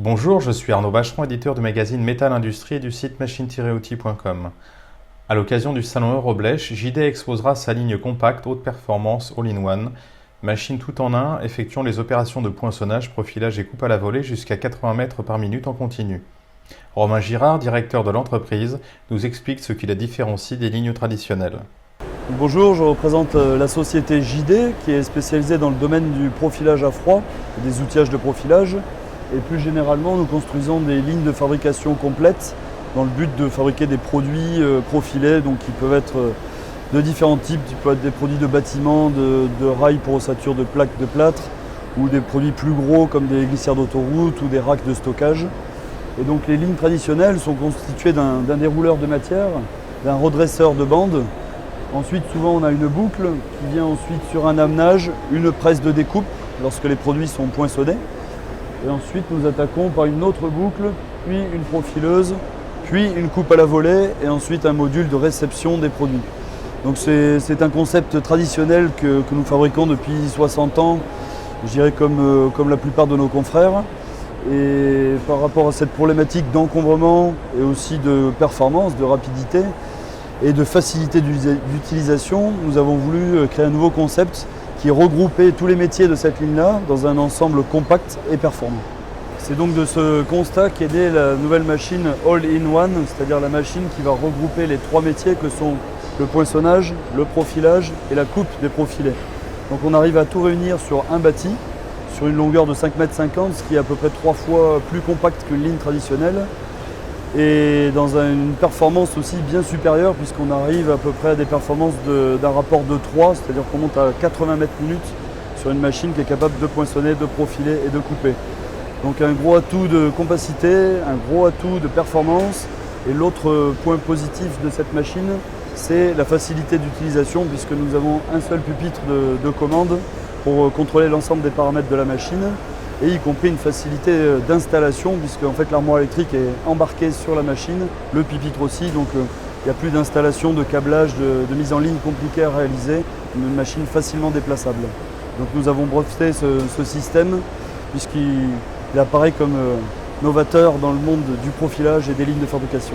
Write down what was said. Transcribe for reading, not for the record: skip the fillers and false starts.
Bonjour, je suis Arnaud Bacheron, éditeur du magazine Métal Industrie et du site machine-outil.com. À l'occasion du salon Euroblech, JD exposera sa ligne compacte haute performance all-in-one, machine tout en un effectuant les opérations de poinçonnage, profilage et coupe à la volée jusqu'à 80 mètres par minute en continu. Romain Girard, directeur de l'entreprise, nous explique ce qui la différencie des lignes traditionnelles. Bonjour, je représente la société JD qui est spécialisée dans le domaine du profilage à froid, des outillages de profilage. Et plus généralement, nous construisons des lignes de fabrication complètes dans le but de fabriquer des produits profilés, donc qui peuvent être de différents types. Qui peuvent être des produits de bâtiment, de rails pour ossature de plaques de plâtre, ou des produits plus gros comme des glissières d'autoroute ou des racks de stockage. Et donc les lignes traditionnelles sont constituées d'un dérouleur de matière, d'un redresseur de bande. Ensuite, souvent, on a une boucle qui vient ensuite sur un amenage, une presse de découpe lorsque les produits sont poinçonnés. Et ensuite, nous attaquons par une autre boucle, puis une profileuse, puis une coupe à la volée et ensuite un module de réception des produits. Donc c'est un concept traditionnel que nous fabriquons depuis 60 ans, je dirais comme la plupart de nos confrères. Et par rapport à cette problématique d'encombrement et aussi de performance, de rapidité et de facilité d'utilisation, nous avons voulu créer un nouveau concept qui regroupait tous les métiers de cette ligne-là dans un ensemble compact et performant. C'est donc de ce constat qu'est née la nouvelle machine All-in-One, c'est-à-dire la machine qui va regrouper les trois métiers que sont le poinçonnage, le profilage et la coupe des profilés. Donc on arrive à tout réunir sur un bâti, sur une longueur de 5,50 m, ce qui est à peu près 3 fois plus compact qu'une ligne traditionnelle, et dans une performance aussi bien supérieure puisqu'on arrive à peu près à des performances d'un rapport de 3, c'est-à-dire qu'on monte à 80 mètres minutes sur une machine qui est capable de poinçonner, de profiler et de couper. Donc un gros atout de compacité, un gros atout de performance, et l'autre point positif de cette machine, c'est la facilité d'utilisation puisque nous avons un seul pupitre de commande pour contrôler l'ensemble des paramètres de la machine, et y compris une facilité d'installation puisque en fait, l'armoire électrique est embarquée sur la machine, le pupitre aussi, donc il n'y a plus d'installation, de câblage, de mise en ligne compliquée à réaliser, une machine facilement déplaçable. Donc nous avons breveté ce système puisqu'il apparaît comme novateur dans le monde du profilage et des lignes de fabrication.